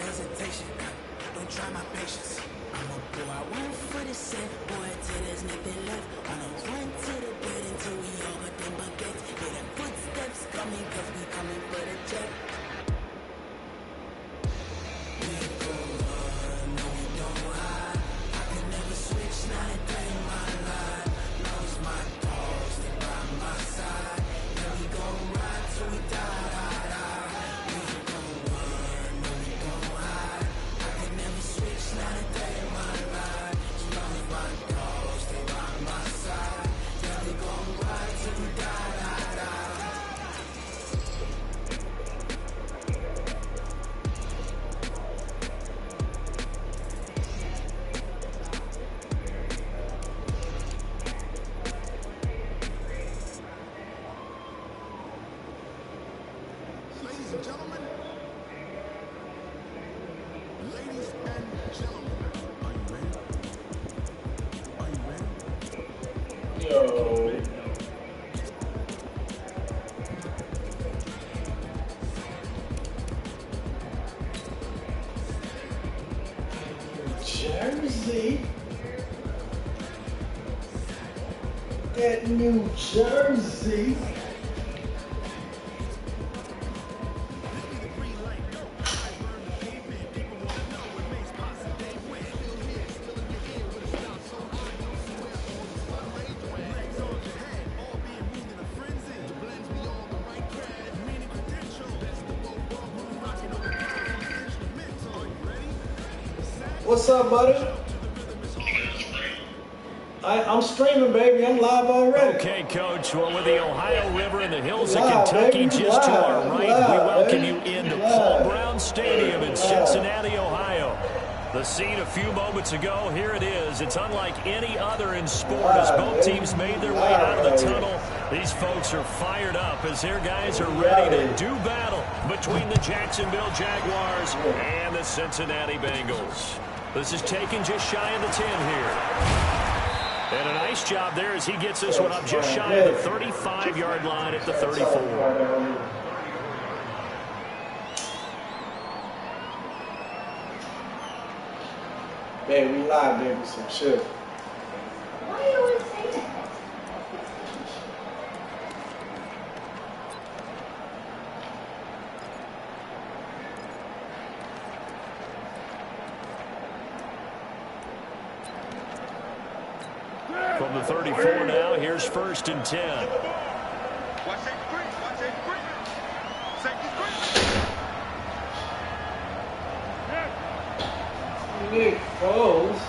hesitation. Don't try my patience. I'ma pull out one for the set, boy, till there's nothing left. I'ma run to the bed until we all got them baguettes. Hear them footsteps coming, cause we coming for the jet. We go run, no we don't hide. I can never switch, not a day in my life. Lost my dogs, they by my side. Yeah, we gon' ride till we die. We gon' run, no we don't hide. I can never switch, not a day in my life. Lost my dogs, they by my side. Yeah, we gon' ride till we die. Ladies and gentlemen, are you ready? Are you ready? Yo. Jersey. That New Jersey. What's up, buddy? I'm streaming, baby. I'm live already. Okay, Coach. Well, with the Ohio River and the hills of Kentucky just to our right, we welcome you into Paul Brown Stadium in Cincinnati, Ohio. The scene a few moments ago, here it is. It's unlike any other in sport as both teams made their way out of the tunnel. These folks are fired up as their guys are ready to do battle between the Jacksonville Jaguars and the Cincinnati Bengals. This is taken just shy of the 10 here. And a nice job there as he gets this one up just shy of the 35-yard line at the 34. Baby, we live, baby, some shit. Why do you always say that? From the 34 now, here's 1st and 10. Watch that screen. Watch that screen. Safety screen. Nick Foles.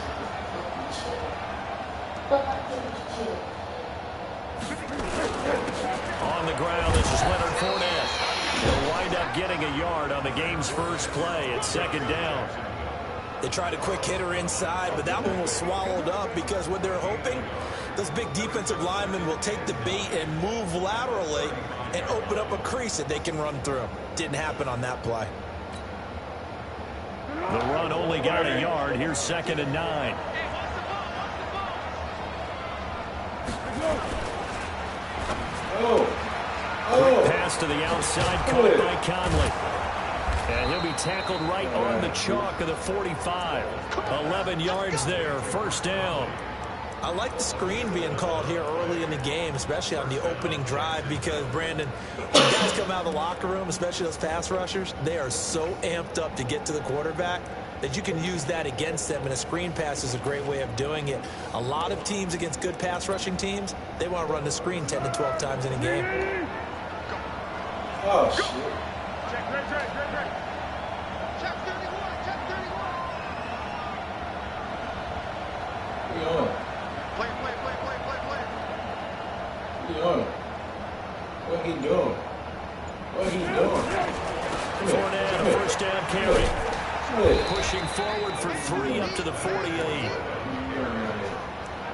On the ground, this is Leonard Fournette. He'll wind up getting a yard on the game's first play at 2nd down. They tried a quick hitter inside, but that one was swallowed up because what they're hoping, those big defensive linemen will take the bait and move laterally and open up a crease that they can run through. Didn't happen on that play. The run only got a yard. Here's 2nd and 9. Quick pass to the outside, caught by Conley. And he'll be tackled right on the chalk of the 45. 11 yards there, 1st down. I like the screen being called here early in the game, especially on the opening drive, because, Brandon, when guys come out of the locker room, especially those pass rushers, they are so amped up to get to the quarterback that you can use that against them, and a screen pass is a great way of doing it. A lot of teams against good pass rushing teams, they want to run the screen 10 to 12 times in a game. Oh, shit. Check, check. Check 31. Check 31. What you on? Play. What you on? What he doing? Fournette, a 1st down carry. Pushing forward for 3 up to the 48.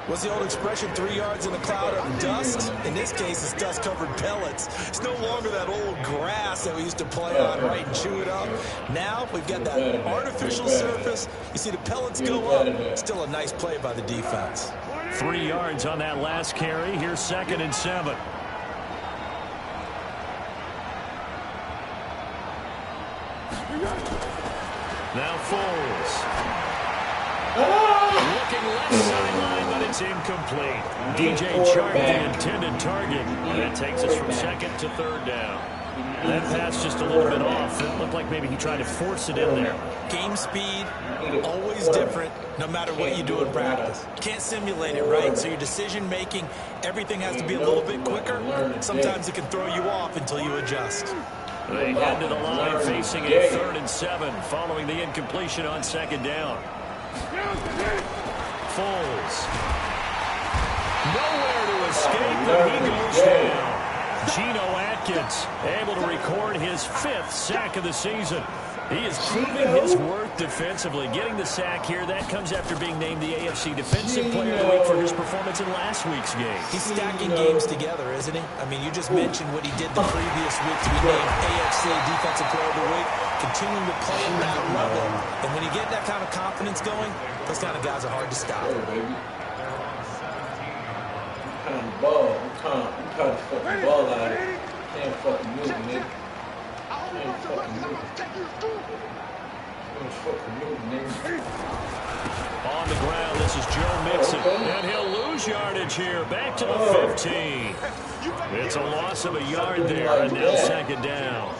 What's the old expression, 3 yards in a cloud of dust? In this case, it's dust-covered pellets. It's no longer that old grass that we used to play on, right, and chew it up. Now we've got that artificial surface. You see the pellets go up. Still a nice play by the defense. 3 yards on that last carry. Here's 2nd and 7. Now Foles. Looking left sideline, but it's incomplete. DJ Chark, the intended target. That takes us from second to third down. That pass just a little bit off. It looked like maybe he tried to force it in there. Game speed, always different, no matter what you do in practice. You can't simulate it, right? So your decision-making, everything has to be a little bit quicker. Sometimes it can throw you off until you adjust. They head to the line facing a 3rd and 7 following the incompletion on second down. Foles. Nowhere to escape, and he goes down. Geno Atkins able to record his 5th sack of the season. He is proving his worth defensively. Getting the sack here, that comes after being named the AFC Defensive Player of the Week for his performance in last week's game. He's stacking games together, isn't he? I mean, you just mentioned what he did the previous week to be named AFC Defensive Player of the Week, continuing to play at that level. And when you get that kind of confidence going, those kind of guys are hard to stop. Ball. You caught the fucking ball out of it. Can't fucking move, nigga. Can't fucking move. Can't fucking move, nigga. On the ground, this is Joe Mixon. And he'll lose yardage here. Back to the 15. It's a loss of a yard there, and now second down.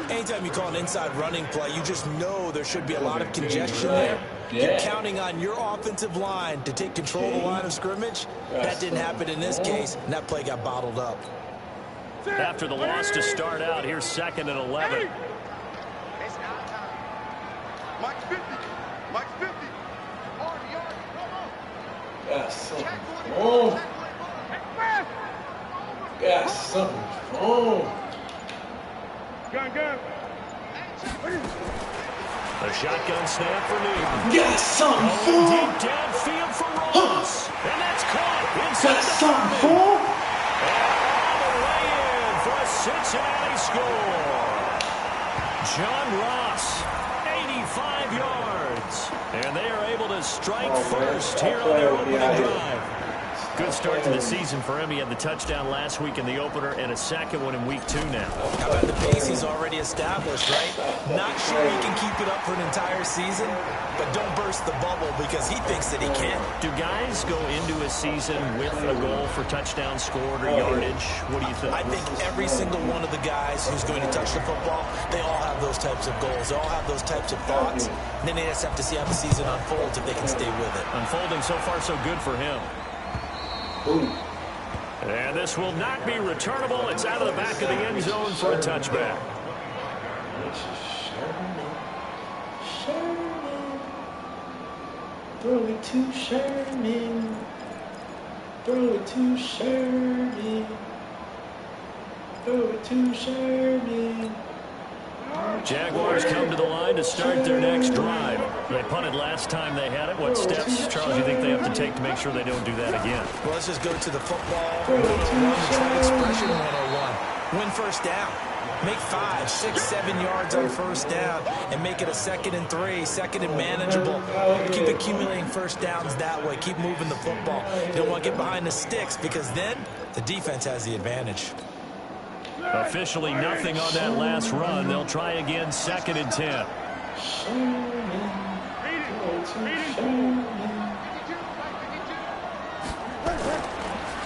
Anytime you call an inside running play, you just know there should be a lot of congestion there. You're counting on your offensive line to take control of the line of scrimmage. That didn't happen in this case, and that play got bottled up. After the loss to start out, here's 2nd and 11. Mike's 50. Mike's 50. Got something wrong. Got something wrong. Go. A shotgun snap for Newton. Got something Deep for. downfield for Ross. And that's caught inside Got the something 30. for. And all the way in for a Cincinnati score. John Ross, 85 yards. And they are able to strike first here on their opening drive. Good start to the season for him. He had the touchdown last week in the opener and a second one in week 2 now. How about the pace he's already established, right? Not sure he can keep it up for an entire season, but don't burst the bubble because he thinks that he can. Do guys go into a season with a goal for touchdown scored or yardage? What do you think? I think every single one of the guys who's going to touch the football, they all have those types of goals. They all have those types of thoughts. And then they just have to see how the season unfolds if they can stay with it. Unfolding so far so good for him. Ooh. And this will not be returnable. It's out of the back of the end zone for a touchback. Sherman. Throw it to Sherman. Throw it to Sherman. Throw it to Sherman. Jaguars come to the line to start their next drive. They punted last time they had it. What steps, Charles, do you think they have to take to make sure they don't do that again? Well, let's just go to the football 101, the trade expression 101. Win first down. Make 5, 6, 7 yards on first down and make it a 2nd and 3, 2nd and manageable. Keep accumulating first downs that way. Keep moving the football. You don't want to get behind the sticks because then the defense has the advantage. Officially nothing on that last run. They'll try again, 2nd and 10.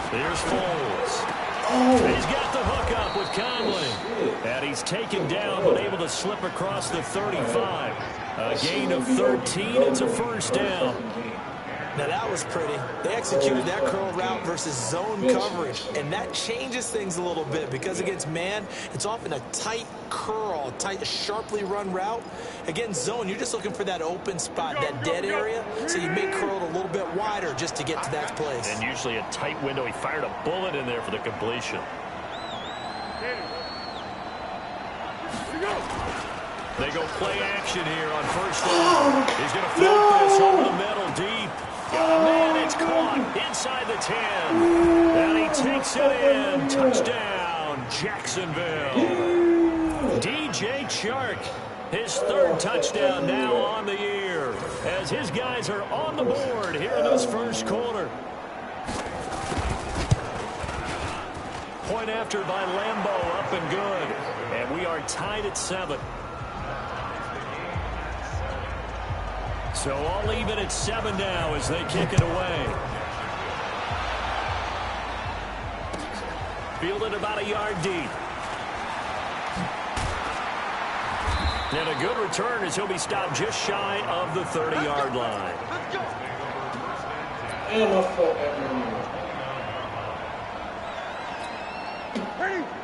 Here's Foles. He's got the hook up with Conley. And he's taken down but able to slip across the 35. A gain of 13. It's a first down. Now that was pretty. They executed that curl route versus zone coverage, and that changes things a little bit because against man, it's often a tight curl, tight, sharply run route. Against zone, you're just looking for that open spot, that dead area, so you may curl it a little bit wider just to get to that place. And usually a tight window. He fired a bullet in there for the completion. They go play action here on first down. He's going to float this over the middle deep. Man, it's caught inside the 10. And he takes it in. Touchdown, Jacksonville. DJ Chark, his 3rd touchdown now on the year as his guys are on the board here in this first quarter. Point after by Lambeau, up and good. And we are tied at 7. So all even at 7 now as they kick it away. Fielded about a yard deep. And a good return as he'll be stopped just shy of the 30-yard line. And my fuck.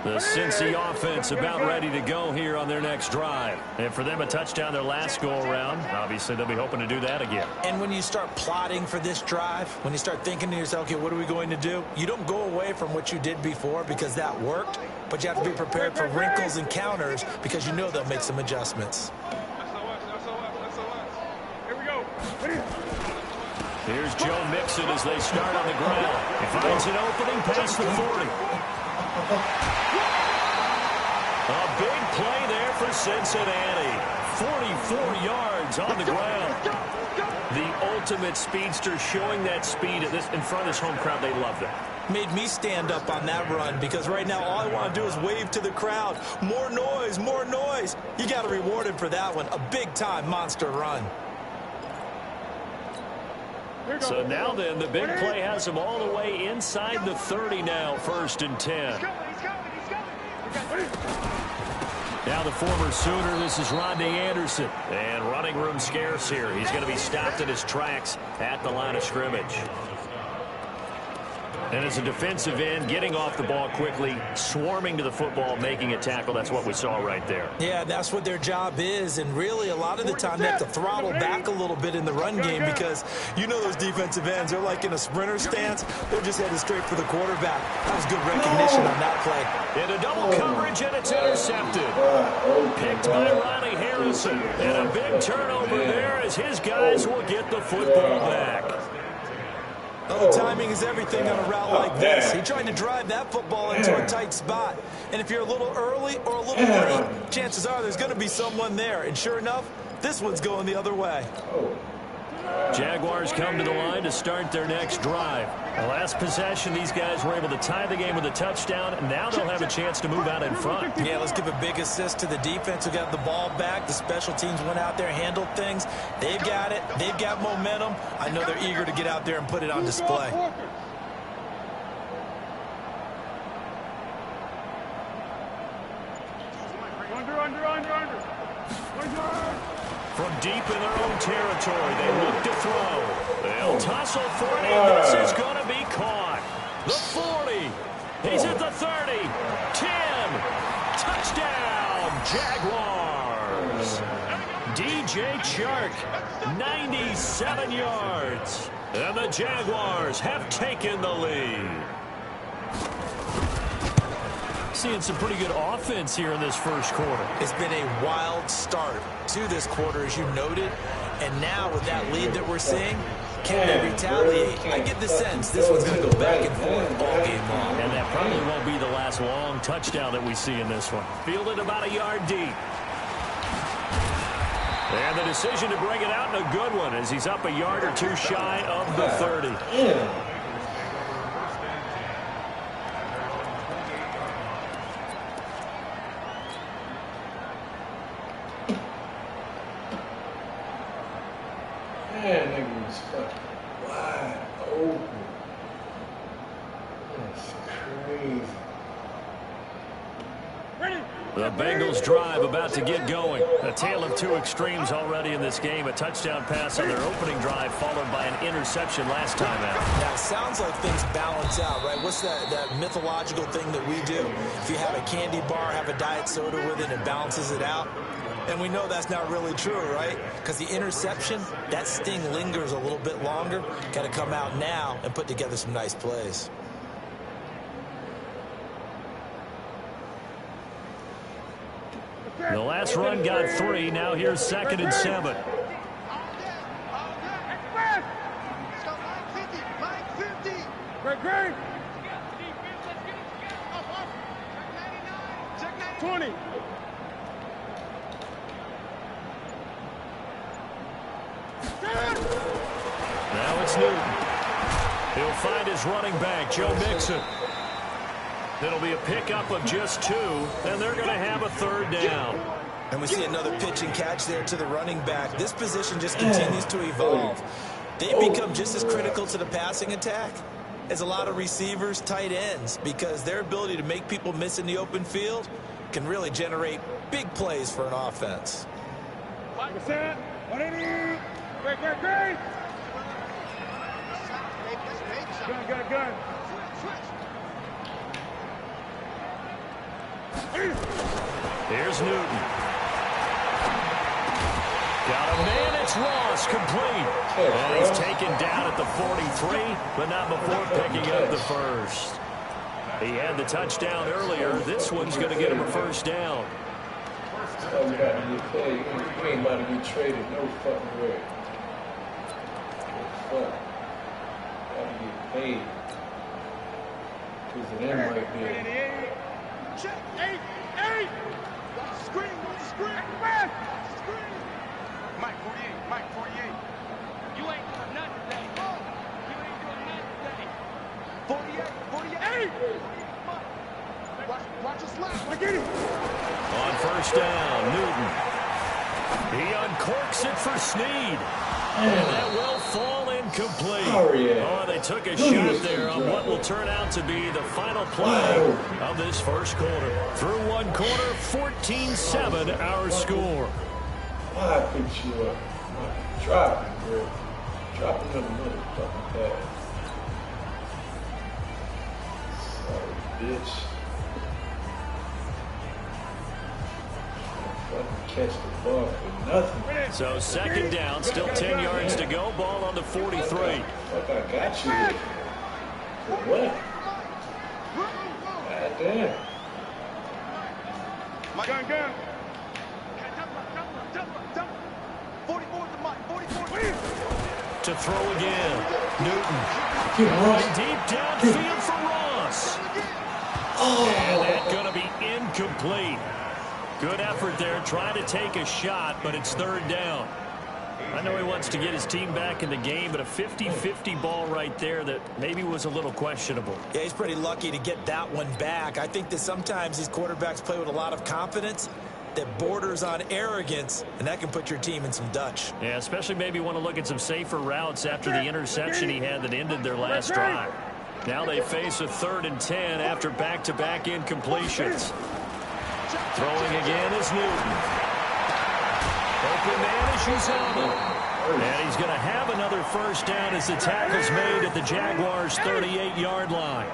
The Cincy offense about ready to go here on their next drive. And for them, a touchdown their last go-around. Obviously, they'll be hoping to do that again. And when you start plotting for this drive, when you start thinking to yourself, okay, what are we going to do? You don't go away from what you did before because that worked, but you have to be prepared for wrinkles and counters because you know they'll make some adjustments. Here we go. Here's Joe Mixon as they start on the ground. He finds an opening past the 40. A big play there for Cincinnati. 44 yards on the ground. The ultimate speedster showing that speed in front of this home crowd. They love that. Made me stand up on that run because right now all I want to do is wave to the crowd. More noise, more noise. You got to reward him for that one. A big-time monster run. So now then, the big play has them all the way inside the 30 now, 1st and 10. Now the former Sooner, this is Rodney Anderson. And running room scarce here. He's going to be stopped in his tracks at the line of scrimmage. And as a defensive end, getting off the ball quickly, swarming to the football, making a tackle, that's what we saw right there. Yeah, that's what their job is, and really a lot of the time they have to throttle back a little bit in the run game because you know those defensive ends, they're like in a sprinter stance. They're just headed straight for the quarterback. That was good recognition on that play. In a double coverage, and it's intercepted. Picked by Ronnie Harrison. And a big turnover there as his guys will get the football back. Oh, timing is everything on a route like this. He tried to drive that football into a tight spot. And if you're a little early or a little late, chances are there's going to be someone there. And sure enough, this one's going the other way. Jaguars come to the line to start their next drive. The last possession, these guys were able to tie the game with a touchdown, and now they'll have a chance to move out in front. Yeah, let's give a big assist to the defense who got the ball back. The special teams went out there, handled things. They've got it. They've got momentum. I know they're eager to get out there and put it on display. From deep in their own territory, they look to throw. They'll tussle for it, and this is going to be caught. The 40. He's at the 30. 10. Touchdown, Jaguars. DJ Chark, 97 yards. And the Jaguars have taken the lead. Seeing some pretty good offense here in this first quarter. It's been a wild start to this quarter, as you noted. And now with that lead that we're seeing, can they retaliate? I get the sense this one's going to go back and forth all game long. And that probably won't be the last long touchdown that we see in this one. Fielded about a yard deep. And the decision to bring it out in a good one as he's up a yard or two shy of the 30. Man, nigga was fucking wide open. That's crazy. The Bengals drive about to get going. A tale of two extremes already in this game. A touchdown pass on their opening drive followed by an interception last time out. Now, it sounds like things balance out, right? What's that mythological thing that we do? If you have a candy bar, have a diet soda with it, it balances it out. And we know that's not really true, right? Because the interception, that sting lingers a little bit longer. Got to come out now and put together some nice plays. The last run got 3. Now here's 2nd and 7. Great. 20. Now it's Newton. He'll find his running back, Joe Mixon. It'll be a pickup of just 2, and they're going to have a 3rd down. And we see another pitch and catch there to the running back. This position just continues to evolve. They become just as critical to the passing attack as a lot of receivers, tight ends, because their ability to make people miss in the open field can really generate big plays for an offense. Gun. Here's Newton. Got a man, it's Ross, complete. And he's taken down at the 43, but not before picking up the first. He had the touchdown earlier. This one's going to get him a first down. You got to get paid. You ain't about to get traded. No fucking way. Fuck. Got to get paid. Because of them right there. Check. 8. Screen. Mike 48. You ain't doing nothing today. You ain't doing nothing today. 48. Watch us left. I get it. On first down, Newton. He uncorks it for Snead. And that will fall incomplete. Oh, they took a shot there on what will turn out to be the final play of this first quarter. Through one quarter, 14-7 our score. Why I picked you up? Drop it, bro. Drop another motherfucking pass. Sorry, bitch. Catch the ball for nothing. So second down, still 10 yards to go. Ball on the 43. Fuck, I got you here. For what? God damn. Gun. 44 to Mike. 44. To throw again. Newton. Going deep downfield for Ross. And that's going to be incomplete. Good effort there, trying to take a shot, but it's third down. I know he wants to get his team back in the game, but a 50-50 ball right there that maybe was a little questionable. Yeah, he's pretty lucky to get that one back. I think that sometimes these quarterbacks play with a lot of confidence that borders on arrogance, and that can put your team in some Dutch. Yeah, especially maybe want to look at some safer routes after the interception he had that ended their last drive. Now they face a 3rd and 10 after back-to-back incompletions. Throwing again is Newton. Open man is Uzama. And he's going to have another first down as the tackle's made at the Jaguars' 38-yard line.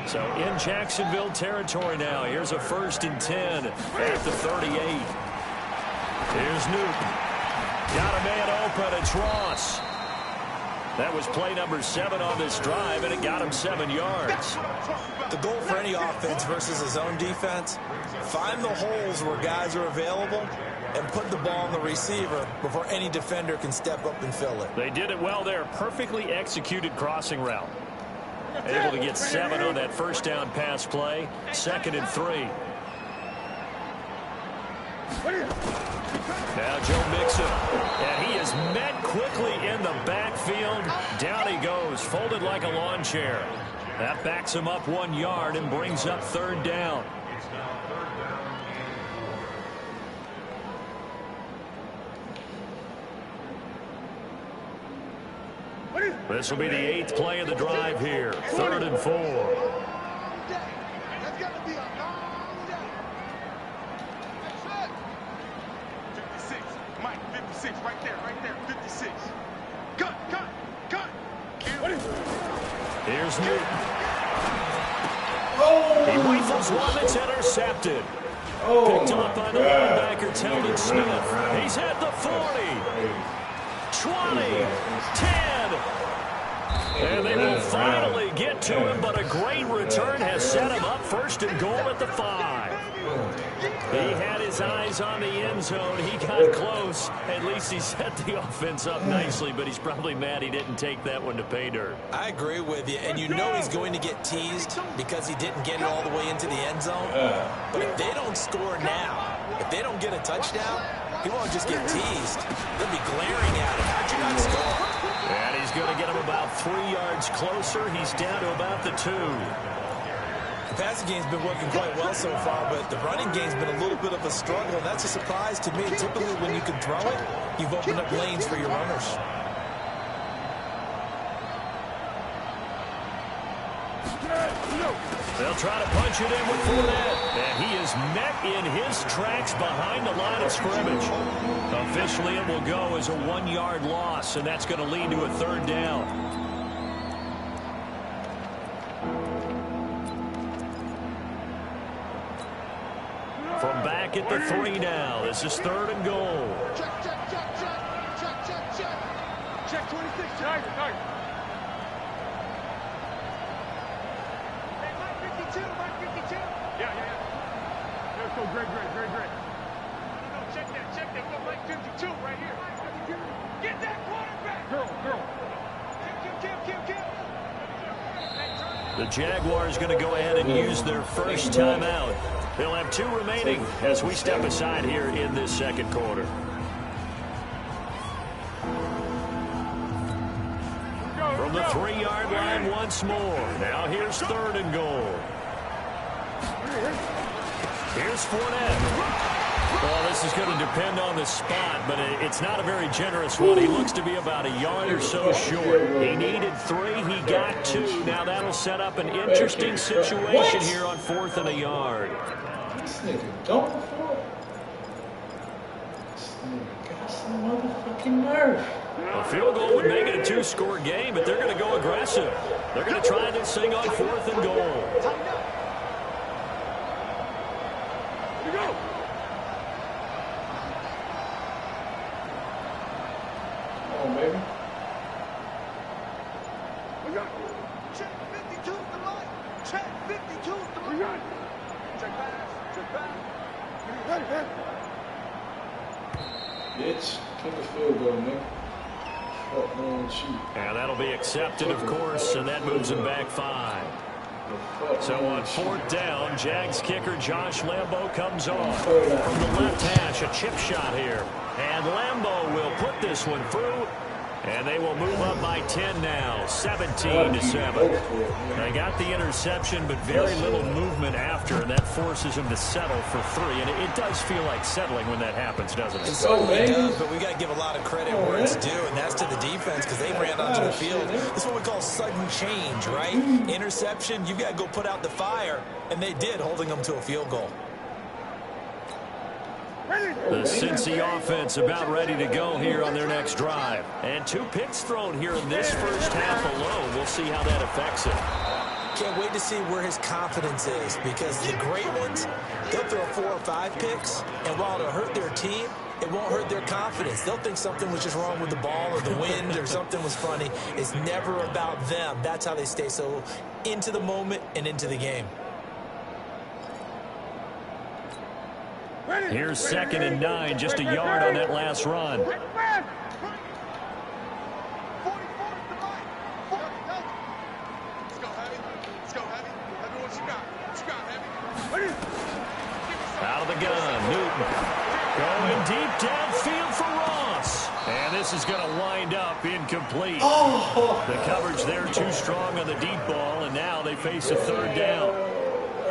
So in Jacksonville territory now. Here's a 1st and 10 at the 38. Here's Newton. Got a man open. It's Ross. That was play number 7 on this drive, and it got him 7 yards. The goal for any offense versus a zone defense, find the holes where guys are available and put the ball on the receiver before any defender can step up and fill it. They did it well there. Perfectly executed crossing route. Able to get 7 on that first down pass play. 2nd and 3. Now Joe Mixon, and he is met quickly in the backfield. Down he goes, folded like a lawn chair. That backs him up 1 yard and brings up 3rd down. This will be the 8th play of the drive here. 3rd and 4. Right there, 56. Cut. Here's Newton. He rifles one that's intercepted. Picked up by the linebacker, Telvin Smith. He's at the 40. 20. 10. And they will finally get to him, but a great return has set him up 1st and goal at the 5. He had his eyes on the end zone. He got close. At least he set the offense up nicely, but he's probably mad he didn't take that one to pay dirt. I agree with you, and you know he's going to get teased because he didn't get it all the way into the end zone. But if they don't score now, if they don't get a touchdown, he won't just get teased. They'll be glaring at him. How'd you not score? And he's going to get him about 3 yards closer. He's down to about the 2. The passing game's been working quite well so far, but the running game's been a little bit of a struggle, and that's a surprise to me. Typically, when you can throw it, you've opened up lanes for your runners. They'll try to punch it in with Fournette. And he is met in his tracks behind the line of scrimmage. Officially, it will go as a 1-yard loss, and that's going to lead to a 3rd down. From back at the 3 now. This is 3rd and goal. Check, check, check, check. Check, check, check. Check 26. Tiger, tiger. Hey, Mike 52, Mike 52. Yeah. Let's go, great. No, check that. We got Mike 52 right here. Get that quarterback. Girl. Kill. The Jaguars going to go ahead and use their first timeout. They'll have 2 remaining as we step aside here in this 2nd quarter. From the 3-yard line once more. Now here's 3rd and goal. Here's Fournette. Well, this is going to depend on the spot, but it's not a very generous one. He looks to be about a yard or so short. He needed 3. He got 2. Now that'll set up an interesting situation here on 4th and a yard. This nigga going for it. This nigga got some motherfucking nerve. A field goal would make it a 2-score game, but they're going to go aggressive. They're going to try this thing on 4th and goal. Here we go. Come on, baby. We got check 52 at the line. Check 52 at the line. We got check pass. Hey. Bitch, kick a field goal, nigga. Fuck man, shoot. And that'll be accepted, of course, and that moves him back 5. So on 4th down, Jags kicker Josh Lambo comes on. From the left hash, a chip shot here. And Lambo will put this one through. And they will move up by 10 now, 17-7. They got the interception, but very little movement after, and that forces him to settle for 3. And it does feel like settling when that happens, doesn't it? It certainly does, but we got to give a lot of credit where it's due, and that's to the defense because they ran onto the field. This is what we call sudden change, right? Interception, you've got to go put out the fire, and they did, holding them to a field goal. The Cincy offense about ready to go here on their next drive. And 2 picks thrown here in this first half alone. We'll see how that affects it. Can't wait to see where his confidence is because the great ones, they'll throw 4 or 5 picks, and while it'll hurt their team, it won't hurt their confidence. They'll think something was just wrong with the ball or the wind or something was funny. It's never about them. That's how they stay so into the moment and into the game. Here's 2nd and 9, just a yard on that last run. Let's go, Heavy. Heavy, what you got? Heavy? Out of the gun, Newton. Going deep downfield for Ross. And this is going to wind up incomplete. The coverage there too strong on the deep ball, and now they face a 3rd down.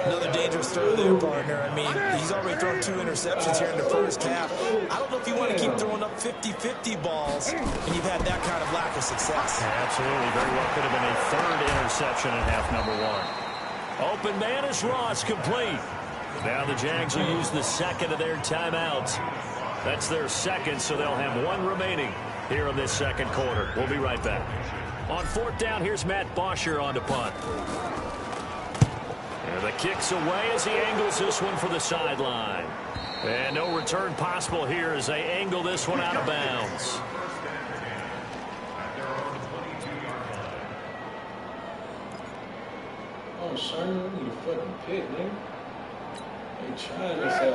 Another dangerous throw there, partner. I mean, he's already thrown 2 interceptions here in the first half. I don't know if you want to keep throwing up 50-50 balls, and you've had that kind of lack of success. Absolutely. Very well could have been a 3rd interception in half number 1. Open man is Ross, complete. Now the Jags will use the 2nd of their timeouts. That's their 2nd, so they'll have 1 remaining here in this 2nd quarter. We'll be right back. On 4th down, here's Matt Bosher on to punt. And the kick's away as he angles this one for the sideline. And no return possible here as they angle this one out of bounds. Oh, son, you need a fucking pick, nigga.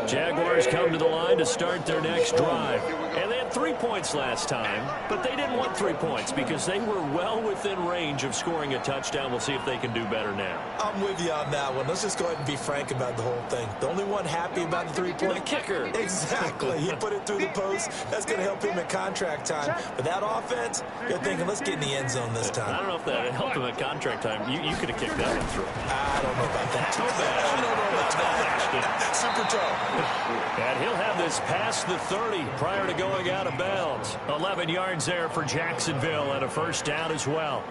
Jaguars come to the line to start their next drive. And they had 3 points last time, but they didn't want 3 points because they were well within range of scoring a touchdown. We'll see if they can do better now. I'm with you on that one. Let's just go ahead and be frank about the whole thing. The only one happy about the 3-point kicker. Exactly. He put it through the post. That's going to help him at contract time. But that offense, you're thinking, let's get in the end zone this time. I don't know if that helped him at contract time. You could have kicked that one through. I don't know about that. Toe bash. I don't know about that. Super toe. And he'll have this past the 30 prior to going out of bounds. 11 yards there for Jacksonville and a first down as well.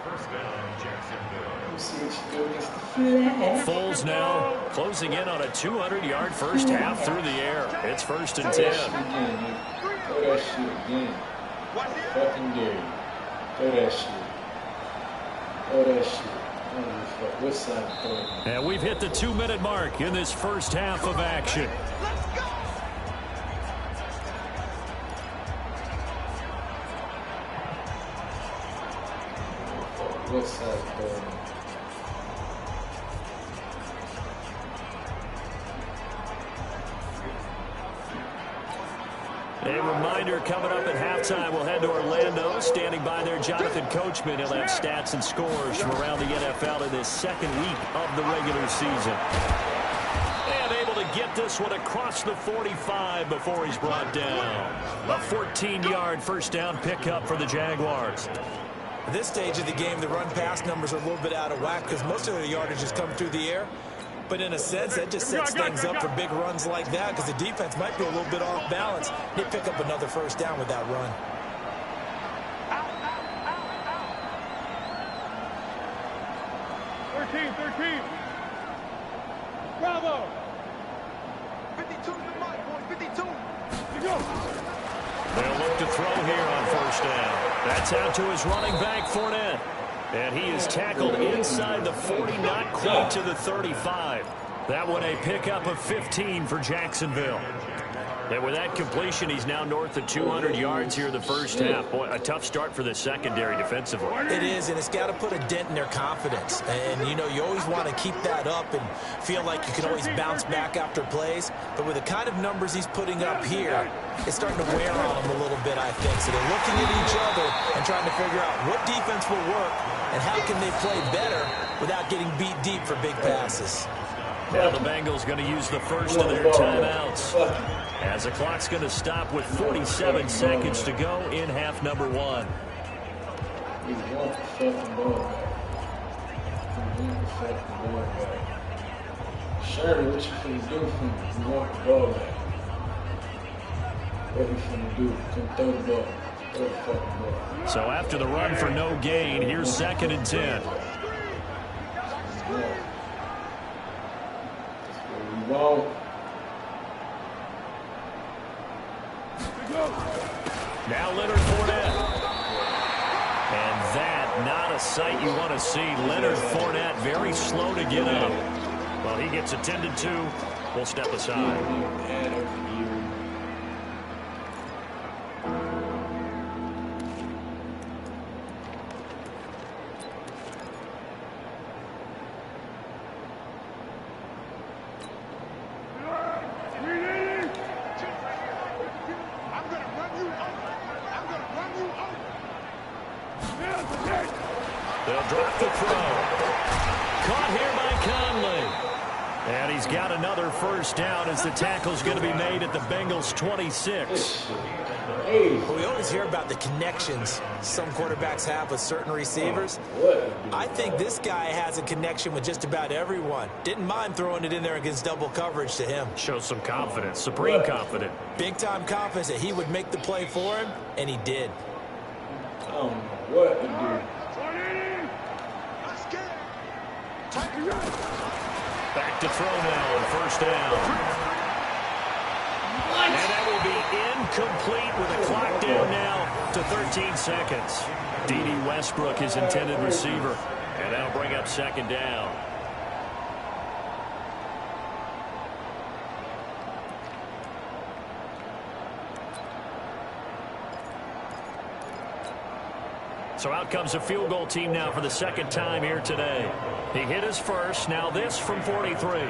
Foles now closing in on a 200-yard first half through the air. It's 1st and 10. Throw that shit again. Fucking dare you. Throw that shit. Throw that shit. What side throw? And we've hit the 2-minute mark in this first half of action. What side throw? A reminder coming up at halftime, we'll head to Orlando. Standing by there, Jonathan Coachman. He'll have stats and scores from around the NFL in this second week of the regular season. And able to get this one across the 45 before he's brought down. A 14-yard first down pickup for the Jaguars. At this stage of the game, the run-pass numbers are a little bit out of whack because most of their yardage has come through the air. But in a sense, that just sets things up for big runs like that because the defense might be a little bit off balance. They pick up another first down with that run. Bravo. 52 to the mic, boys. 52. You go. They'll look to throw here on first down. That's out to his running back, Fournette. And he is tackled inside the 40, not quite to the 35. That one a pickup of 15 for Jacksonville. And with that completion, he's now north of 200 yards here in the first half. Boy, a tough start for the secondary defensively. It is, and it's got to put a dent in their confidence. And, you know, you always want to keep that up and feel like you can always bounce back after plays. But with the kind of numbers he's putting up here, it's starting to wear on them a little bit, I think. So they're looking at each other and trying to figure out what defense will work and how can they play better without getting beat deep for big passes. Now the Bengals going to use the first of their timeouts, as the clock's going to stop with 47 seconds to go in half number 1. We want the fucking ball back. We want the fucking ball back. Sure, what you finna do for me? We want the ball back. What we finna do? Come throw the ball. Throw the fucking ball. So after the run for no gain, here's 2nd and 10. Wrong. Now Leonard Fournette. And that, not a sight you want to see. Leonard Fournette very slow to get up. Well, he gets attended to. We'll step aside. They'll drop the throw. Caught here by Conley. And he's got another first down as the tackle's going to be made at the Bengals' 26. Well, we always hear about the connections some quarterbacks have with certain receivers. I think this guy has a connection with just about everyone. Didn't mind throwing it in there against double coverage to him. Shows some confidence, supreme confidence. Big-time confidence that he would make the play for him, and he did. I don't know what to do. Back to throw now on first down. And that will be incomplete with a clock down now to 13 seconds. D.D. Westbrook, his intended receiver. And that'll bring up 2nd down. So out comes a field goal team now for the 2nd time here today. He hit his first. Now this from 43.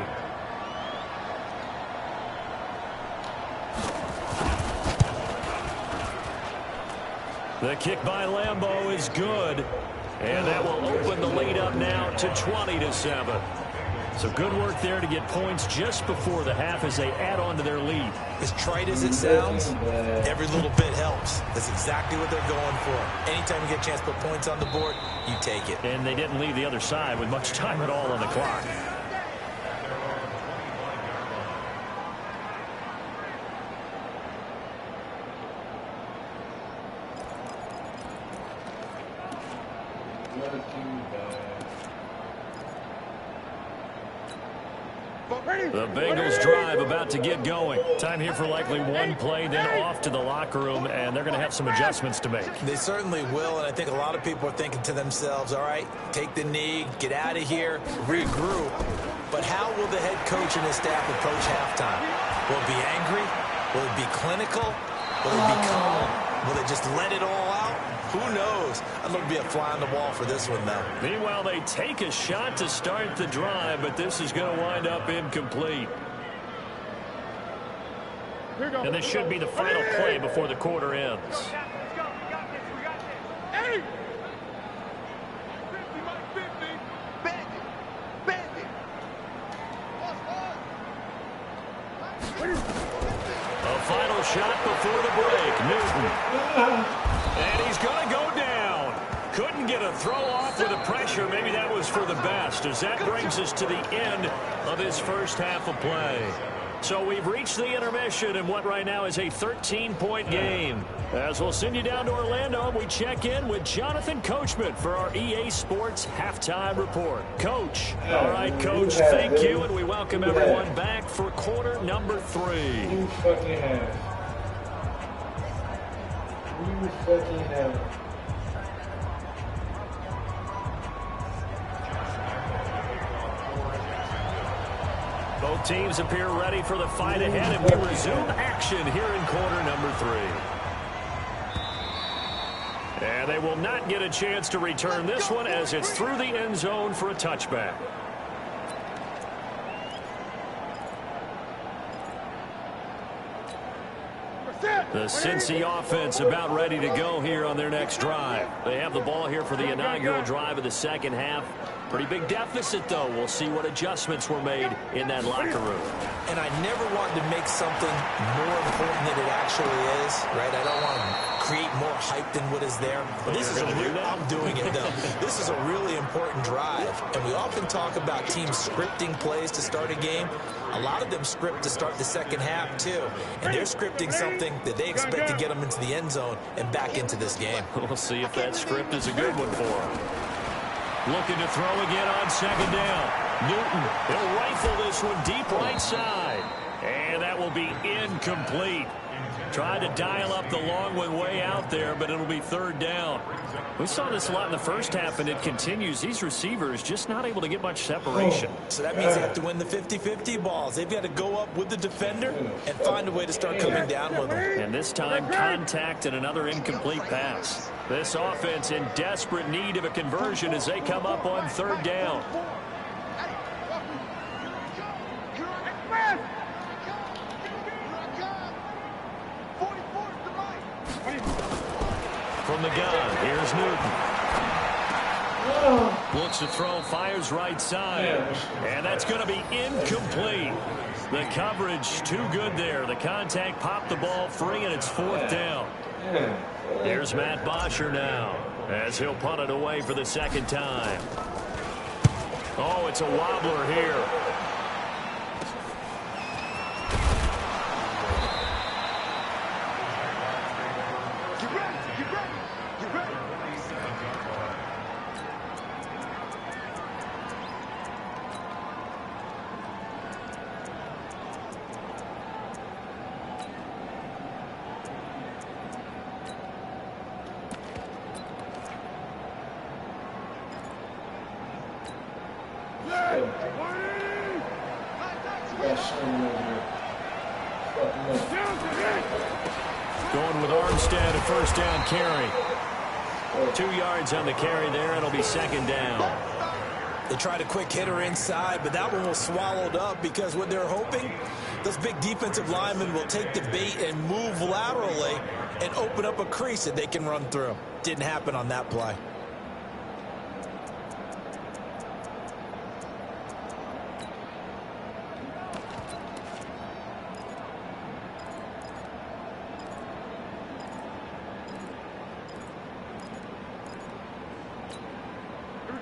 The kick by Lambeau is good. And that will open the lead up now to 20-7. So good work there to get points just before the half as they add on to their lead. As trite as it sounds, every little bit helps. That's exactly what they're going for. Anytime you get a chance to put points on the board, you take it. And they didn't leave the other side with much time at all on the clock. The Bengals drive about to get going. Time here for likely one play, then off to the locker room, and they're going to have some adjustments to make. They certainly will, and I think a lot of people are thinking to themselves, all right, take the knee, get out of here, regroup. But how will the head coach and his staff approach halftime? Will it be angry? Will it be clinical? Will it be calm? Will they just let it all out? Who knows? I'd love to be a fly on the wall for this one, though. Meanwhile, they take a shot to start the drive, but this is going to wind up incomplete. And this should be the final play before the quarter ends. Let's go. We got this. We got this. Hey! 50, Mike, 50. Bend it. Bend it. A final shot before the break. Newton. And he's going to go down. Couldn't get a throw off with the pressure. Maybe that was for the best, as that brings us to the end of his first half of play. So we've reached the intermission in what right now is a 13-point game. As we'll send you down to Orlando, we check in with Jonathan Coachman for our EA Sports Halftime Report. Coach. All right, Coach, thank you, and we welcome everyone back for quarter number 3. You fucking have. You fucking have. Both teams appear ready for the fight ahead, and we resume action here in quarter number 3. And they will not get a chance to return this one as it's through the end zone for a touchback. The Cincy offense about ready to go here on their next drive. They have the ball here for the inaugural drive of the second half. Pretty big deficit, though. We'll see what adjustments were made in that locker room. And I never wanted to make something more important than it actually is, right? I don't want to create more hype than what is there. But this is I'm doing it, though. This is a really important drive. And we often talk about teams scripting plays to start a game. A lot of them script to start the second half, too. And they're scripting something that they expect to get them into the end zone and back into this game. We'll see if that script is a good one for them. Looking to throw again on second down. Newton, he'll rifle this one deep right side. And that will be incomplete. Tried to dial up the long one way out there, but it'll be third down. We saw this a lot in the first half, and it continues. These receivers just not able to get much separation. So that means they have to win the 50-50 balls. They've got to go up with the defender and find a way to start coming down with them. And this time, contact and another incomplete pass. This offense in desperate need of a conversion as they come up on third down. From the gun, here's Newton. Looks to throw, fires right side. And that's going to be incomplete. The coverage too good there. The contact popped the ball free, and it's fourth down. Here's Matt Bosher now as he'll punt it away for the second time. Oh, it's a wobbler here. Going with Armstead, a first down carry. 2 yards on the carry there. It'll be second down. They tried a quick hitter inside, but that one was swallowed up because what they're hoping Those big defensive linemen will take the bait and move laterally and open up a crease that they can run through. Didn't happen on that play.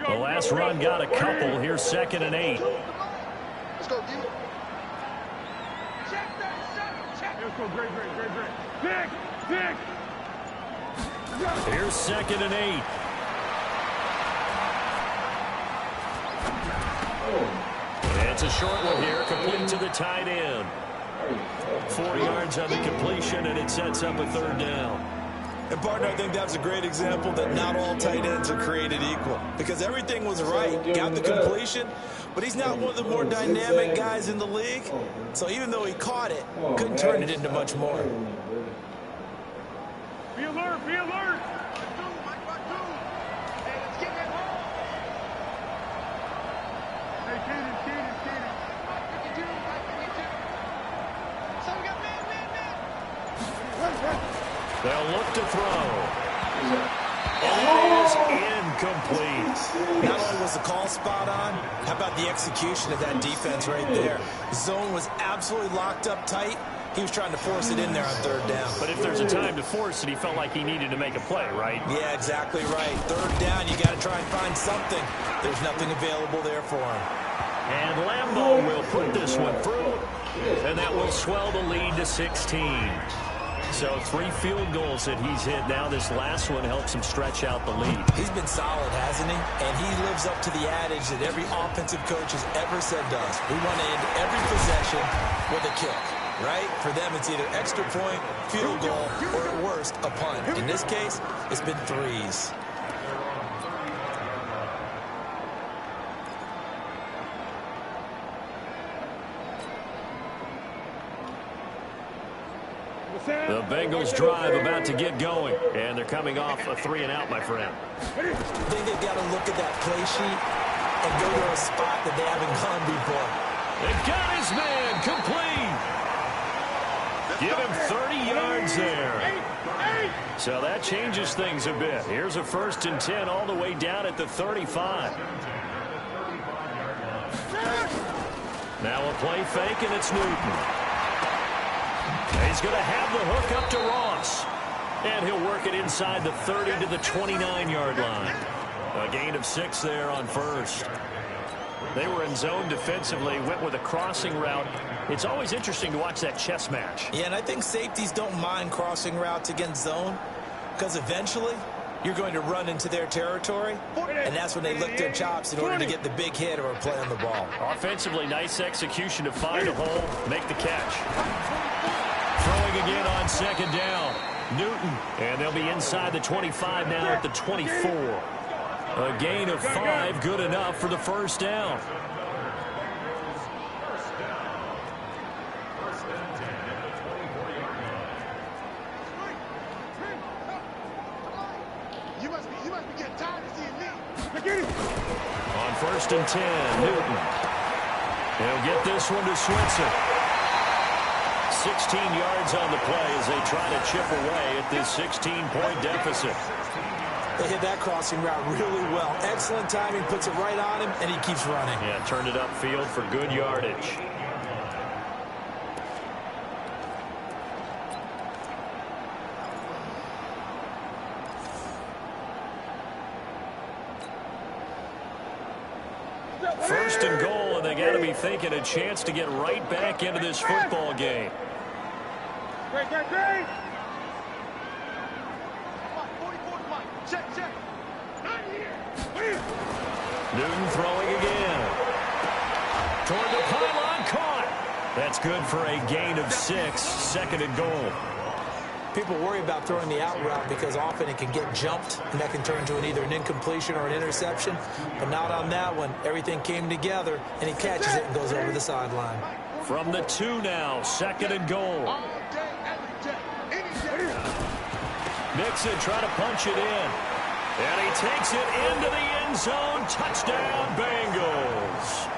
The last run got a couple. Here's 2nd and 8. Let's go, D. Let's go, great. Dick! Here's 2nd and 8. It's a short one here, complete to the tight end. 4 yards on the completion, and it sets up a 3rd down. And, partner, I think that's a great example that not all tight ends are created equal. Because everything was right, got the completion, but he's not one of the more dynamic guys in the league. So even though he caught it, couldn't turn it into much more. Be alert! Hey, let's get that ball! Hey, Kaden. 552. So we got man. They'll look to throw. And it is incomplete. Not only was the call spot on, how about the execution of that defense right there? The zone was absolutely locked up tight. He was trying to force it in there on 3rd down. But if there's a time to force it, he felt like he needed to make a play, right? Yeah, exactly right. 3rd down, you got to try and find something. There's nothing available there for him. And Lambeau will put this one through, and that will swell the lead to 16. So 3 field goals that he's hit now. This last one helps him stretch out the lead. He's been solid, hasn't he? And he lives up to the adage that every offensive coach has ever said to us. We want to end every possession with a kick, right? For them, it's either extra point, field goal, or at worst, a punt. In this case, it's been 3s. The Bengals drive about to get going, and they're coming off a 3-and-out, my friend. I think they've got to look at that play sheet and go to a spot that they haven't gone before. They've got his man complete. Give him 30 yards there. So that changes things a bit. Here's a 1st and 10 all the way down at the 35. Now a play fake, and it's Newton. He's going to have the hook up to Ross. And he'll work it inside the 30 to the 29-yard line. A gain of 6 there on 1st. They were in zone defensively, went with a crossing route. It's always interesting to watch that chess match. Yeah, and I think safeties don't mind crossing routes against zone because eventually you're going to run into their territory, and that's when they lick their chops in order to get the big hit or a play on the ball. Offensively, nice execution to find a hole, make the catch. Throwing again on 2nd down. Newton, and they'll be inside the 25 now at the 24. A gain of 5, good enough for the 1st down. You must be getting tired of seeing me. On 1st and 10, Newton. He'll get this one to Switzer. 16 yards on the play as they try to chip away at this 16-point deficit. They hit that crossing route really well. Excellent timing, puts it right on him, and he keeps running. Yeah, turned it upfield for good yardage. First and goal, and they got to be thinking a chance to get right back into this football game. Great. Check. Newton throwing again. Toward the pylon, caught. That's good for a gain of 6, 2nd and goal. People worry about throwing the out route because often it can get jumped, and that can turn into either an incompletion or an interception. But not on that one. Everything came together, and he catches it and goes over the sideline. From the 2 now, 2nd and goal. Nixon trying to punch it in. And he takes it into the end zone. Touchdown, Bengals.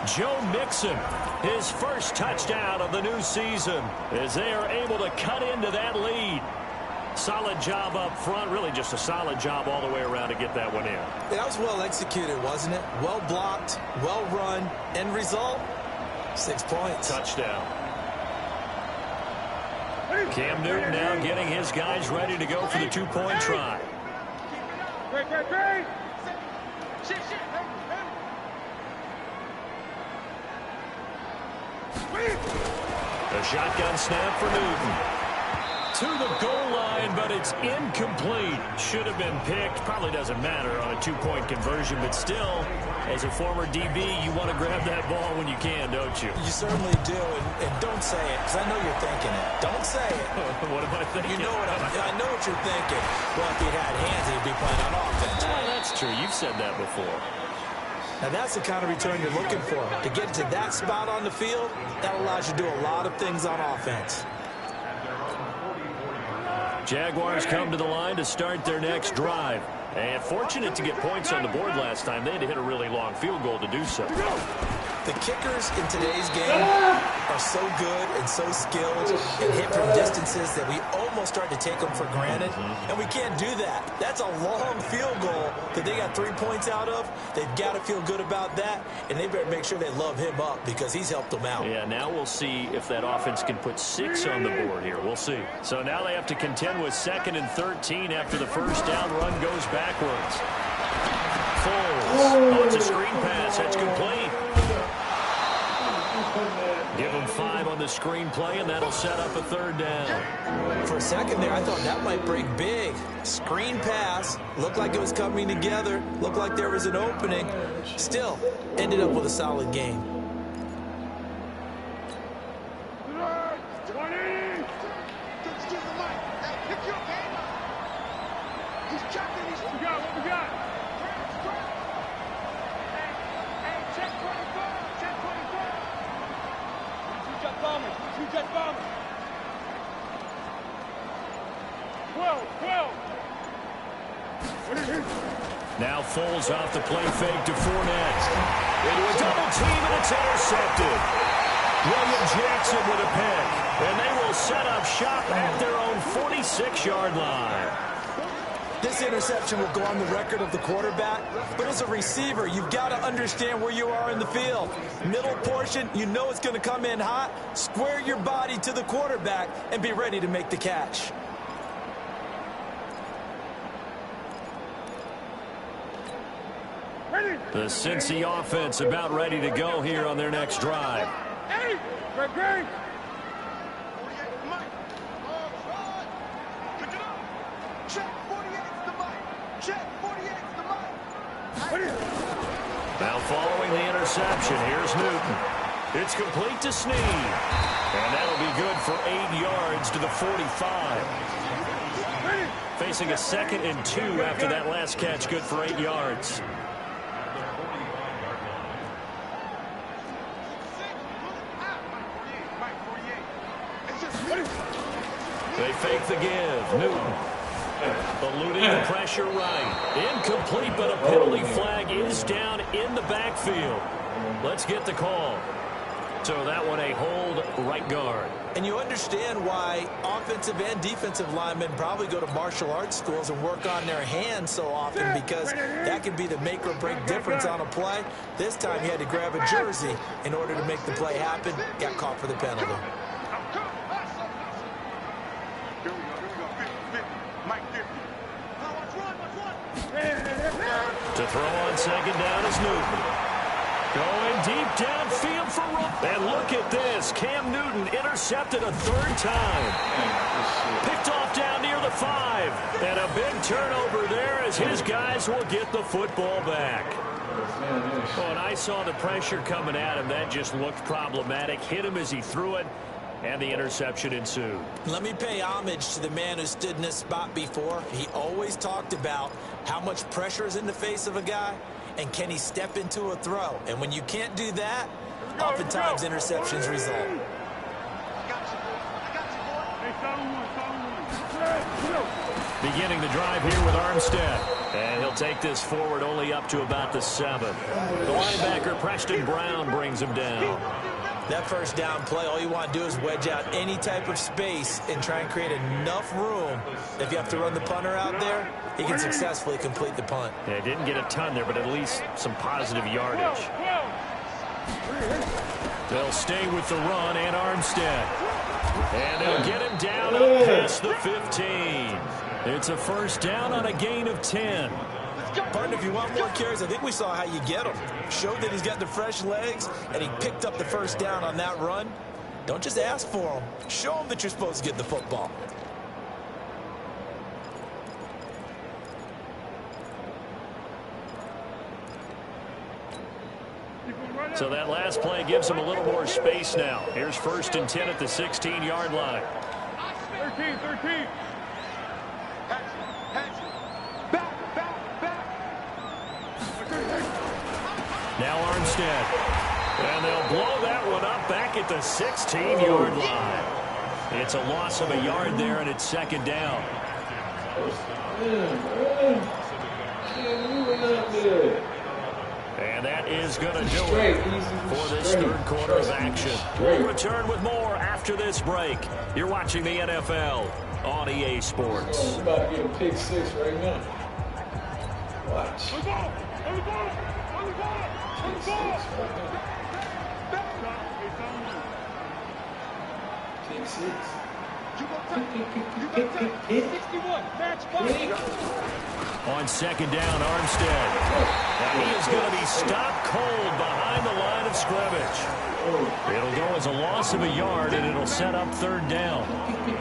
Joe Mixon, his first touchdown of the new season as they are able to cut into that lead. Solid job up front, really just a solid job all the way around to get that one in. That was well executed, wasn't it? Well blocked, well run. End result, 6 points. Touchdown. Cam Newton now getting his guys ready to go for the two-point try. Great. A shotgun snap for Newton. To the goal line, but it's incomplete. Should have been picked. Probably doesn't matter on a two-point conversion, but still, as a former DB, you want to grab that ball when you can, don't you? You certainly do, and don't say it, because I know you're thinking it. Don't say it. What am I thinking? You know I know what you're thinking. Well, if he'd had hands, he'd be playing on offense. Well, that's true. You've said that before. Now, that's the kind of return you're looking for. To get to that spot on the field, that allows you to do a lot of things on offense. Jaguars come to the line to start their next drive. And fortunate to get points on the board last time. They had to hit a really long field goal to do so. The kickers in today's game are so good and so skilled and hit from distances that we almost start to take them for granted. And we can't do that. That's a long field goal that they got 3 points out of. They've got to feel good about that, and they better make sure they love him up because he's helped them out. Yeah, now we'll see if that offense can put 6 on the board here. We'll see. So now they have to contend with 2nd and 13 after the first down run goes backwards. Oh, it's a screen pass. That's complete. Give them 5 on the screen play, and that'll set up a 3rd down. For a second there, I thought that might break big. Screen pass. Looked like it was coming together. Looked like there was an opening. Still, ended up with a solid game. 20. He's checking. What we got? Hey, check 24. Check 24. Two jet bombers. 12. Now Foles off the play fake to Fournette. Into a double team, and it's intercepted. William Jackson with a pick. And they will set up shop at their own 46-yard line. This interception will go on the record of the quarterback, but as a receiver, you've got to understand where you are in the field. Middle portion, you know it's going to come in hot. Square your body to the quarterback and be ready to make the catch. The Cincy offense about ready to go here on their next drive. Hey, great. Now following the interception, here's Newton. It's complete to Snead. And that'll be good for 8 yards to the 45. Facing a 2nd and 2 after that last catch, good for 8 yards. They fake the give. Newton eluding the pressure right. Incomplete, but a penalty flag is down in the backfield. Let's get the call. So that one a hold right guard. And you understand why offensive and defensive linemen probably go to martial arts schools and work on their hands so often, because that can be the make or break difference on a play. This time he had to grab a jersey in order to make the play happen. Got caught for the penalty. To throw on 2nd down is Newton. Going deep downfield for Rook. And look at this. Cam Newton intercepted a 3rd time. Picked off down near the 5. And a big turnover there as his guys will get the football back. Oh, and I saw the pressure coming at him. That just looked problematic. Hit him as he threw it. And the interception ensued. Let me pay homage to the man who stood in this spot before. He always talked about how much pressure is in the face of a guy, and can he step into a throw. And when you can't do that, oftentimes interceptions result. Beginning the drive here with Armstead. And he'll take this forward only up to about the 7. The linebacker, Preston Brown, brings him down. That first down play, all you want to do is wedge out any type of space and try and create enough room. If you have to run the punter out there, he can successfully complete the punt. Yeah, didn't get a ton there, but at least some positive yardage. They'll stay with the run and Armstead. And they'll get him down up past the 15. It's a first down on a gain of 10. Partner, if you want more carries, I think we saw how you get him. Showed that he's got the fresh legs, and he picked up the first down on that run. Don't just ask for him. Show him that you're supposed to get the football. So that last play gives him a little more space now. Here's 1st and 10 at the 16-yard line. 13. Now Armstead. And they'll blow that one up back at the 16-yard line. It's a loss of a yard there, and it's 2nd down. And that is going to do it for this 3rd quarter of action. We'll return with more after this break. You're watching the NFL on EA Sports. I'm about to get a pick 6 right now. Watch. Pick 6 right now. Pick 6. On 2nd down, Armstead. And he is going to be stopped cold behind the line of scrimmage. It'll go as a loss of a yard, and it'll set up 3rd down.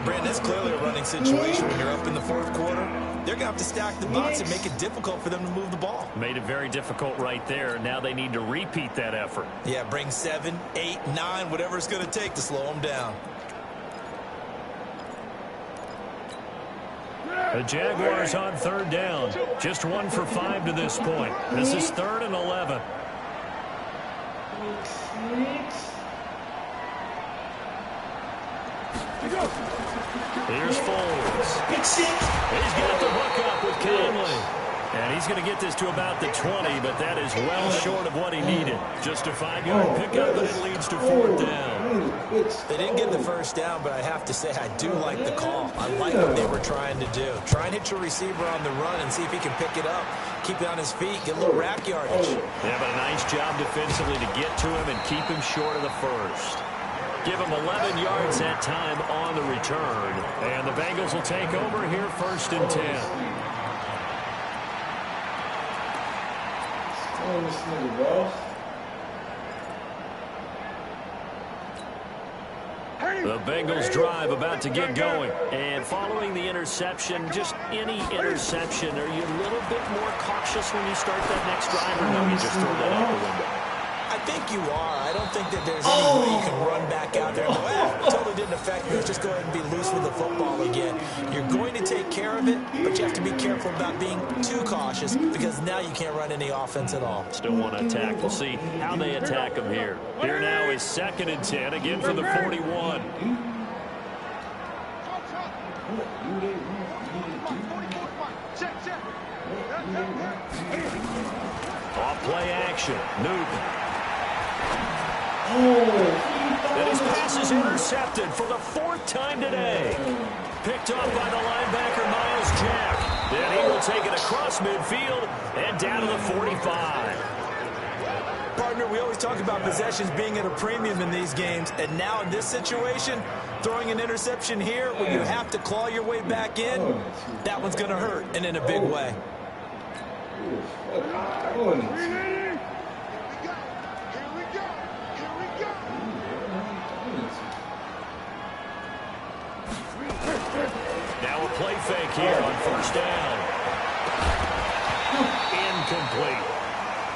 Brandon, it's clearly a running situation when you're up in the 4th quarter. They're going to have to stack the box and make it difficult for them to move the ball. Made it very difficult right there. Now they need to repeat that effort. Yeah, bring 7, 8, 9, whatever it's going to take to slow them down. The Jaguars on 3rd down. Just 1 for 5 to this point. This is 3rd and 11. Here's Foles. He's got the hook up with Conley. And he's going to get this to about the 20, but that is well short of what he needed. Just a 5-yard pickup, but it leads to 4th down. They didn't get the first down, but I have to say I do like the call. I like what they were trying to do. Try and hit your receiver on the run and see if he can pick it up. Keep it on his feet, get a little rack yardage. Yeah, but a nice job defensively to get to him and keep him short of the first. Give him 11 yards that time on the return. And the Bengals will take over here 1st and 10. Oh, this nigga, bro. The Bengals drive about to get going. And following the interception, just any interception, are you a little bit more cautious when you start that next drive, or no, you just throw that out the window? I think you are. I don't think that there's any way you can run back out there and go, it totally didn't affect me. Let's just go ahead and be loose with the football again. You're going to take care of it, but you have to be careful about being too cautious because now you can't run any offense at all. Still want to attack. We'll see how they attack him here. Here now is 2nd and 10, again from the 41. Off play action. Newton. And his pass is intercepted for the 4th time today. Picked up by the linebacker, Miles Jack. Then he will take it across midfield and down to the 45. Partner, we always talk about possessions being at a premium in these games, and now in this situation, throwing an interception here when you have to claw your way back in, that one's going to hurt, and in a big way. Now a play fake here on 1st down. Incomplete.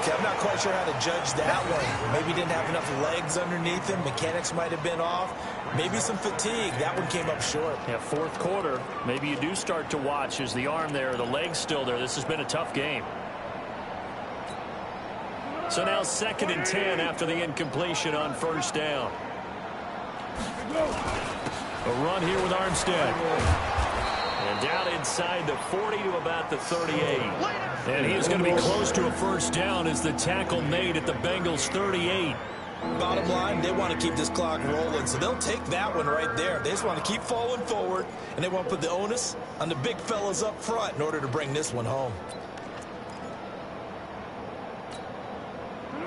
Okay, I'm not quite sure how to judge that one. Maybe he didn't have enough legs underneath him. Mechanics might have been off. Maybe some fatigue. That one came up short. Yeah, 4th quarter. Maybe you do start to watch. Is the arm there, the leg's still there? This has been a tough game. So now 2nd and 10 after the incompletion on 1st down. A run here with Armstead. And Down inside the 40 to about the 38. And he is going to be close to a first down as the tackle made at the Bengals 38. Bottom line, they want to keep this clock rolling, so they'll take that one right there. They just want to keep falling forward, and they want to put the onus on the big fellas up front in order to bring this one home.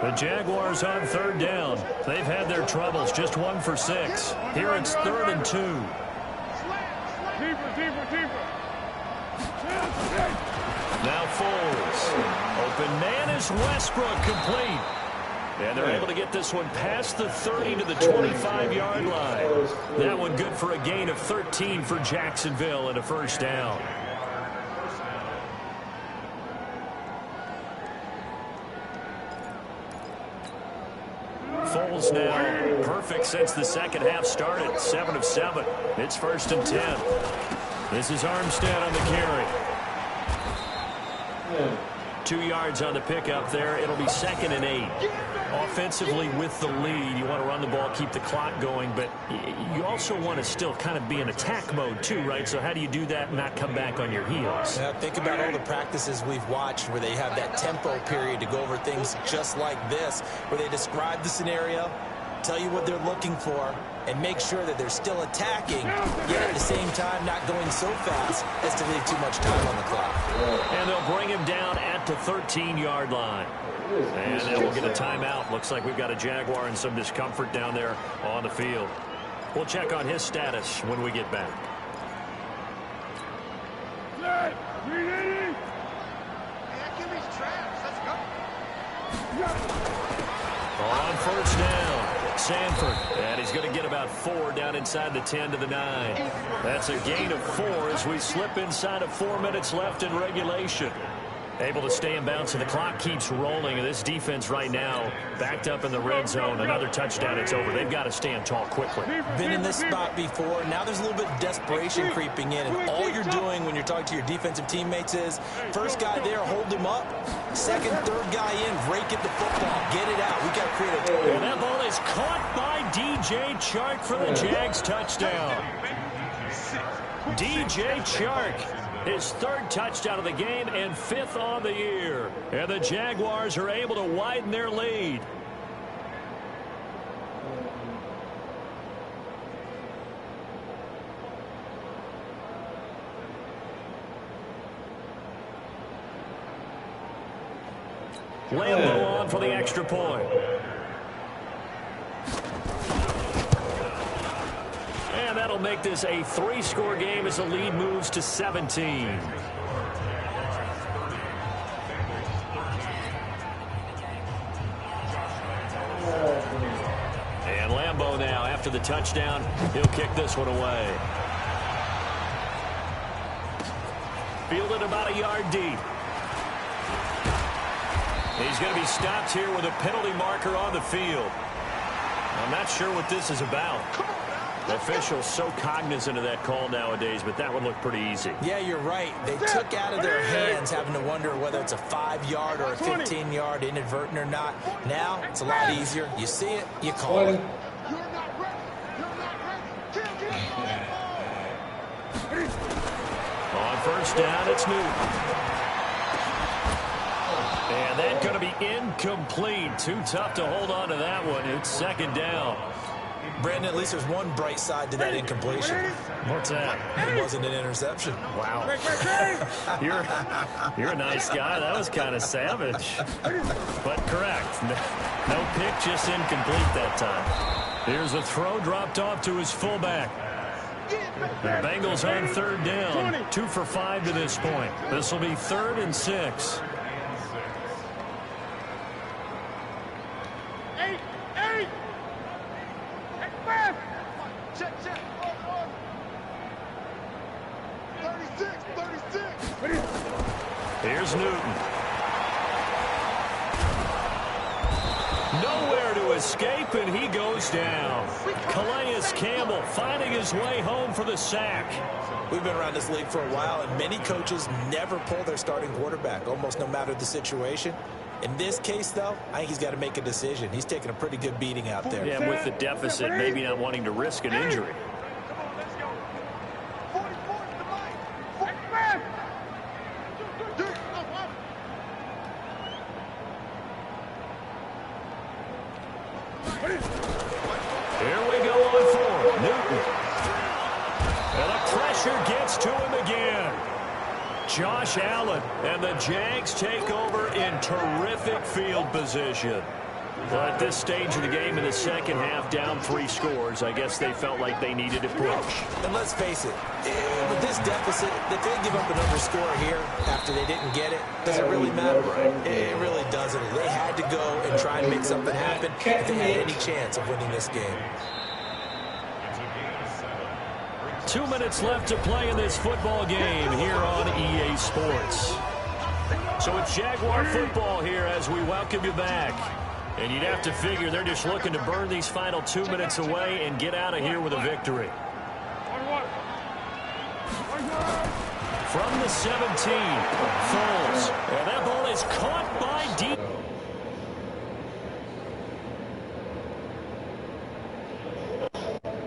The Jaguars on third down. They've had their troubles, just 1 for 6. Here it's 3rd and 2. Now Foles. Open man is Westbrook, complete. And they're able to get this one past the 30 to the 25-yard line. That one good for a gain of 13 for Jacksonville and a first down. Foles now perfect since the second half started. 7 of 7. It's 1st and 10. This is Armstead on the carry. 2 yards on the pickup there. It'll be 2nd and 8. Offensively with the lead, you want to run the ball, keep the clock going, but you also want to still kind of be in attack mode too, right? So how do you do that and not come back on your heels? Yeah, think about all the practices we've watched where they have that tempo period to go over things just like this, where they describe the scenario, tell you what they're looking for, and make sure that they're still attacking, yet at the same time not going so fast as to leave too much time on the clock. And they'll bring him down at the 13-yard line. And then we'll get a timeout. Looks like we've got a Jaguar in some discomfort down there on the field. We'll check on his status when we get back. On first down, Sanford. And he's going to get about 4 down inside the 10 to the 9. That's a gain of 4 as we slip inside of 4 minutes left in regulation. Able to stay in bounds, and the clock keeps rolling. And this defense right now backed up in the red zone. Another touchdown, it's over. They've got to stand tall quickly. Been in this spot before. Now there's a little bit of desperation creeping in. And all you're doing when you're talking to your defensive teammates is, first guy there, hold him up. Second, third guy in, rake at the football. Get it out. We got to create a... And that ball is caught by DJ Chark for the Jags touchdown. DJ Chark. His 3rd touchdown of the game and 5th on the year. And the Jaguars are able to widen their lead. Lambeau on for the extra point. And that'll make this a 3-score game as the lead moves to 17. And Lambeau now, after the touchdown, he'll kick this one away. Fielded about a yard deep. He's going to be stopped here with a penalty marker on the field. I'm not sure what this is about. The official's so cognizant of that call nowadays, but that would look pretty easy. Yeah, you're right. They took out of their hands having to wonder whether it's a 5-yard or a 15-yard inadvertent or not. Now, it's a lot easier. You see it, you call it. On first down, it's Newton. And that's going to be incomplete. Too tough to hold on to that one. It's 2nd down. Brandon, at least there's one bright side to that incompletion. What's that? It wasn't an interception. Wow. You're a nice guy. That was kind of savage. But correct. No pick, just incomplete that time. Here's a throw dropped off to his fullback. The Bengals on 3rd down. 2 for 5 to this point. This will be 3rd and 6. Here's Newton. Nowhere to escape, and he goes down. Calais Campbell finding his way home for the sack. We've been around this league for a while, and many coaches never pull their starting quarterback, almost no matter the situation. In this case, though, I think he's got to make a decision. He's taking a pretty good beating out there. Yeah, with the deficit, maybe not wanting to risk an injury. to him again. Josh Allen, and the Jags take over in terrific field position. Well, at this stage of the game in the second half, down 3 scores, I guess they felt like they needed to push. And let's face it, with this deficit, if they give up another score here after they didn't get it, does it really matter? It really doesn't. They had to go and try and make something happen if they had any chance of winning this game. 2 minutes left to play in this football game here on EA Sports. So it's Jaguar football here as we welcome you back. And you'd have to figure they're just looking to burn these final 2 minutes away and get out of here with a victory. From the 17, Foles. And that ball is caught